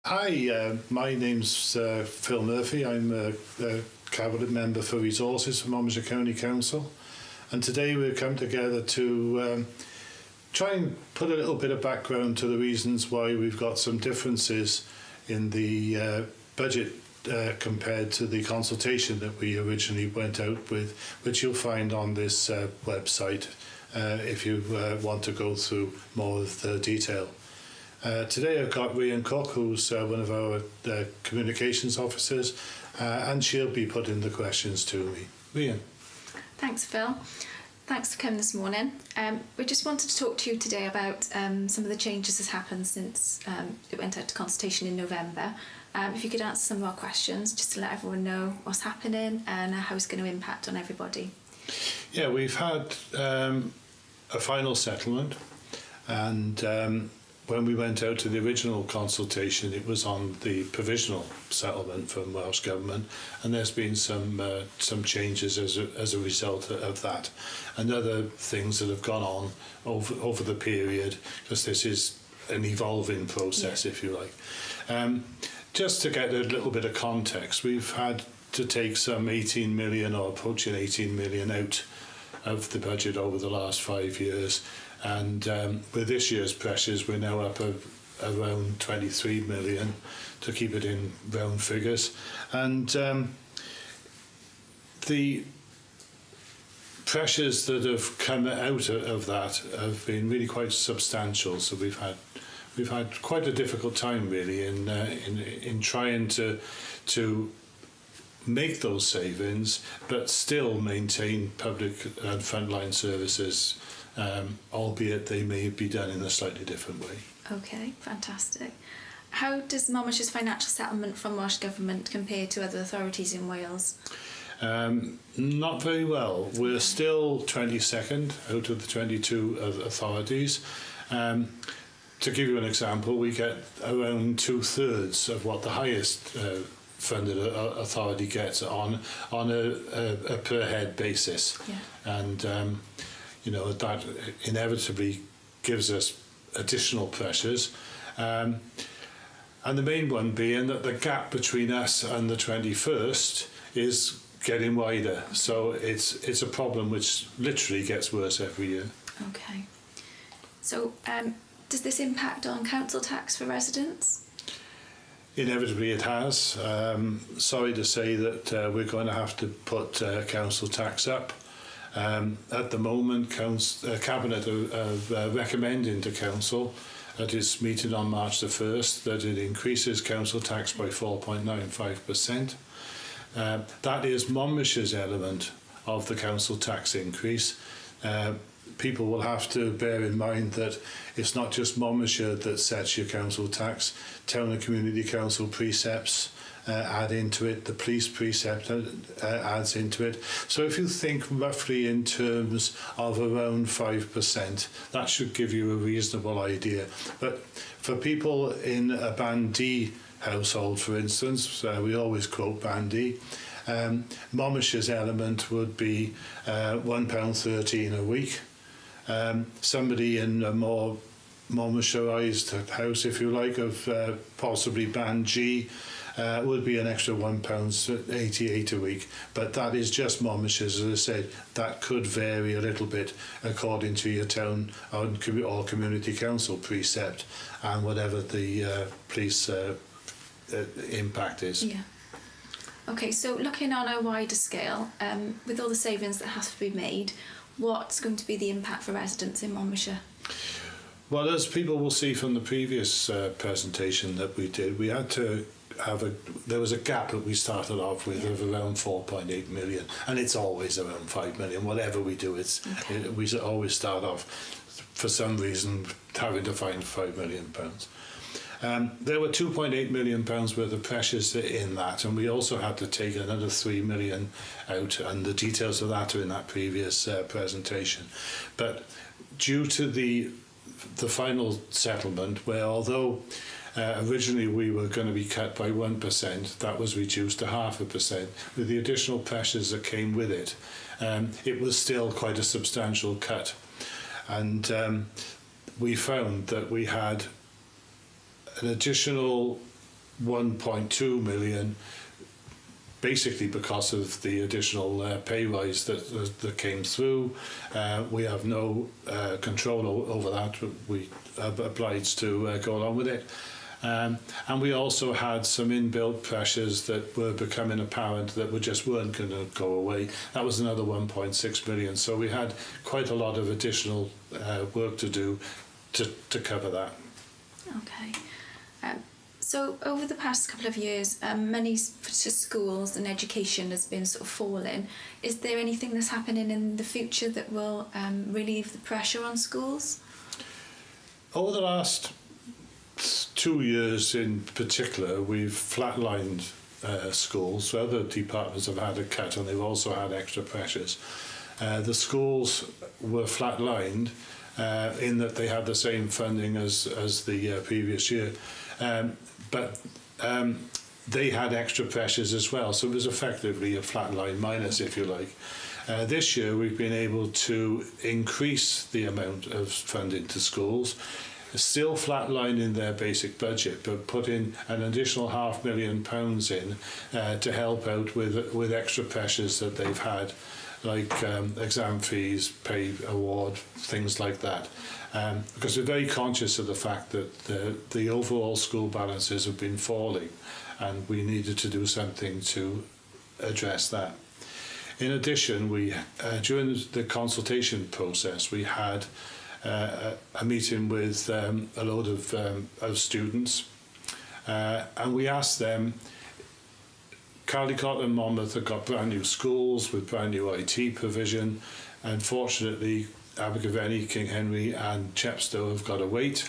Hi, my name's Phil Murphy. I'm a Cabinet Member for Resources for Monmouthshire County Council, and today we've come together to try and put a little bit of background to the reasons why we've got some differences in the budget compared to the consultation that we originally went out with, which you'll find on this website if you want to go through more of the detail. Today I've got Rhian Cook, who's one of our communications officers, and she'll be putting the questions to me. Rhian. Thanks, Phil. Thanks for coming this morning. We just wanted to talk to you today about some of the changes that's happened since it went out to consultation in November. If you could answer some of our questions, just to let everyone know what's happening and how it's going to impact on everybody. Yeah, we've had a final settlement, and when we went out to the original consultation, it was on the provisional settlement from Welsh Government, and there's been some changes as a result of that, and other things that have gone on over the period, because this is an evolving process, if you like. Just to get a little bit of context, we've had to take some 18 million or approaching 18 million out of the budget over the last 5 years. And with this year's pressures, we're now up around 23 million, to keep it in round figures. And the pressures that have come out of that have been really quite substantial. So we've had quite a difficult time really in trying to make those savings, but still maintain public and frontline services. Albeit they may be done in a slightly different way. Okay, fantastic. How does Monmouthshire's financial settlement from Welsh Government compare to other authorities in Wales? Not very well. We're still 22nd out of the 22 authorities. To give you an example, we get around 2/3 of what the highest funded authority gets on a per head basis. Yeah. And that inevitably gives us additional pressures. And the main one being that the gap between us and the 21st is getting wider. So it's a problem which literally gets worse every year. Okay. So does this impact on council tax for residents? Inevitably it has. Sorry to say that we're going to have to put council tax up. At the moment, Cabinet are recommending to Council at its meeting on March the 1st that it increases council tax by 4.95%. That is Monmouthshire's element of the council tax increase. People will have to bear in mind that it's not just Monmouthshire that sets your council tax. Town and community council precepts add into it, the police precept adds into it. So if you think roughly in terms of around 5%, that should give you a reasonable idea. But for people in a Band D household, for instance, we always quote Band D, Monmouthshire's element would be £1.13 a week. Somebody in a more Monmouthshireised house, if you like, of possibly Band G, would be an extra £1.88 a week. But that is just Monmouthshire's. As I said, that could vary a little bit according to your town or community council precept and whatever the police impact is. Yeah. Okay, so looking on a wider scale, with all the savings that have to be made, what's going to be the impact for residents in Monmouthshire? Well, as people will see from the previous presentation that we did, we had to there was a gap that we started off with of around 4.8 million, and it's always around 5 million. Whatever we do, we always start off, for some reason, having to find £5 million. There were £2.8 million worth of pressures in that, and we also had to take another 3 million out, and the details of that are in that previous presentation. But due to the final settlement, where although originally we were going to be cut by 1%, that was reduced to 0.5%. With the additional pressures that came with it, it was still quite a substantial cut. And we found that we had an additional 1.2 million, basically because of the additional pay rise that came through. We have no control over that. We are obliged to go along with it. And we also had some inbuilt pressures that were becoming apparent that weren't going to go away. That was another 1.6 million. So we had quite a lot of additional work to do to cover that. Okay. So over the past couple of years, money to schools and education has been sort of falling. Is there anything that's happening in the future that will relieve the pressure on schools? Over the last 2 years in particular, we've flatlined schools. Other departments have had a cut and they've also had extra pressures. The schools were flatlined in that they had the same funding as the previous year. But they had extra pressures as well, so it was effectively a flatline minus, if you like. This year we've been able to increase the amount of funding to schools, still flatlining their basic budget, but put in an additional £500,000 in to help out with extra pressures that they've had, like exam fees, pay award, things like that. Because we're very conscious of the fact that the overall school balances have been falling and we needed to do something to address that. In addition, during the consultation process, we had a meeting with a load of students and we asked them, Caldicott and Monmouth have got brand new schools with brand new IT provision. Unfortunately, Abergavenny, King Henry and Chepstow have got to wait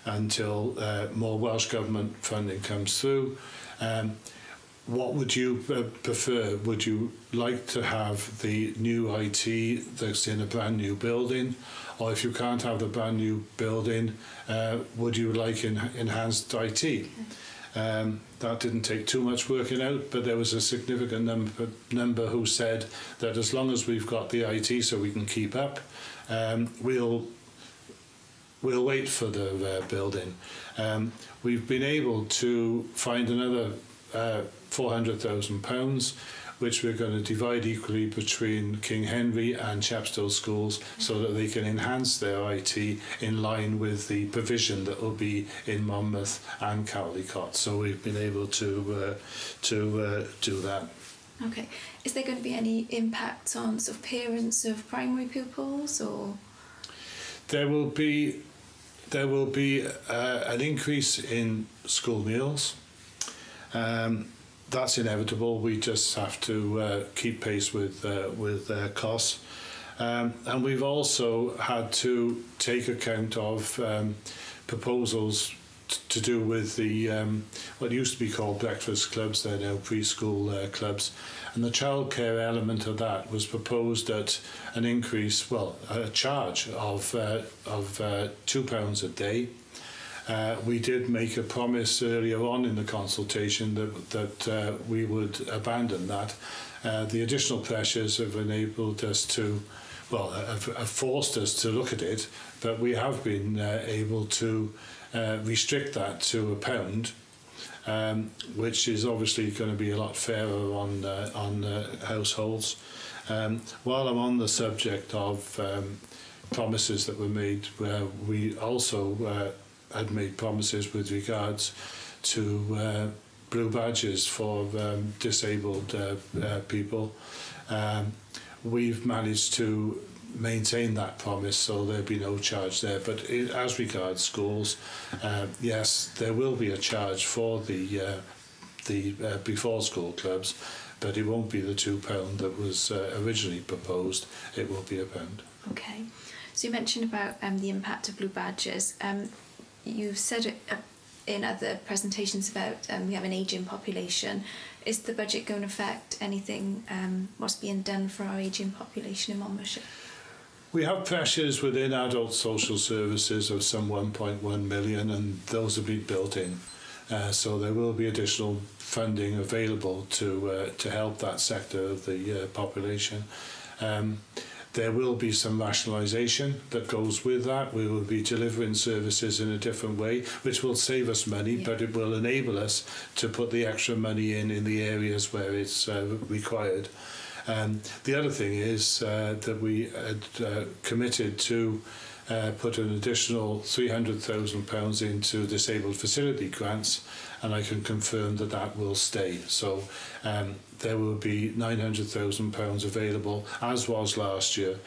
until more Welsh Government funding comes through. What would you prefer? Would you like to have the new IT that's in a brand new building? Or if you can't have the brand new building, would you like enhanced IT? That didn't take too much working out, but there was a significant number who said that as long as we've got the IT so we can keep up, we'll wait for the building. We've been able to find another £400,000, which we're going to divide equally between King Henry and Chepstow schools so that they can enhance their IT in line with the provision that will be in Monmouth and Caldicott. So we've been able to do that. Okay. Is there going to be any impact on sort of parents of primary pupils, or? There will be an increase in school meals. That's inevitable. We just have to keep pace with costs. And we've also had to take account of proposals to do with the what used to be called breakfast clubs. They're now preschool clubs. And the childcare element of that was proposed at an increase, a charge of £2 a day. We did make a promise earlier on in the consultation that we would abandon that. The additional pressures have enabled us to, have forced us to look at it, but we have been able to restrict that to £1, which is obviously going to be a lot fairer on households. While I'm on the subject of promises that were made, we also had made promises with regards to blue badges for disabled people. We've managed to maintain that promise, so there'll be no charge there. But as regards schools, yes, there will be a charge for the before school clubs, but it won't be the £2 that was originally proposed. It will be £1. Okay. So you mentioned about the impact of blue badges. You've said it in other presentations about we have an ageing population. Is the budget going to affect anything, what's being done for our ageing population in Monmouthshire? We have pressures within adult social services of some 1.1 million, and those have been built in. So there will be additional funding available to help that sector of the population. There will be some rationalisation that goes with that. We will be delivering services in a different way, which will save us money, but it will enable us to put the extra money in the areas where it's required. The other thing is that we had committed to put an additional £300,000 into disabled facility grants, and I can confirm that that will stay. So there will be £900,000 available, as was last year,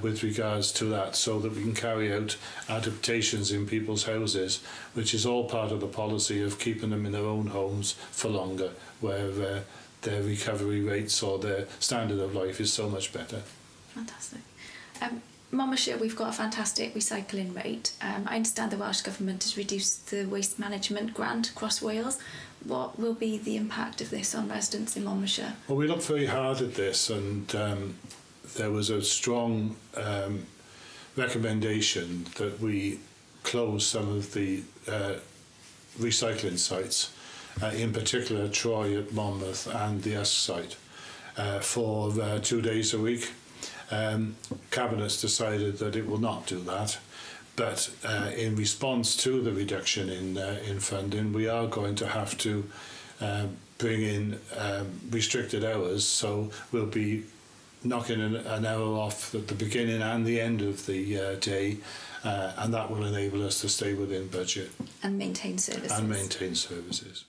with regards to that, so that we can carry out adaptations in people's houses, which is all part of the policy of keeping them in their own homes for longer, where their recovery rates or their standard of life is so much better. Fantastic. Monmouthshire, we've got a fantastic recycling rate. I understand the Welsh Government has reduced the waste management grant across Wales. What will be the impact of this on residents in Monmouthshire? Well, we looked very hard at this, and there was a strong recommendation that we close some of the recycling sites, in particular Troy at Monmouth and the Usk site, for 2 days a week. Cabinet's decided that it will not do that, but in response to the reduction in funding, we are going to have to bring in restricted hours, so we'll be knocking an hour off at the beginning and the end of the day, and that will enable us to stay within budget and maintain services.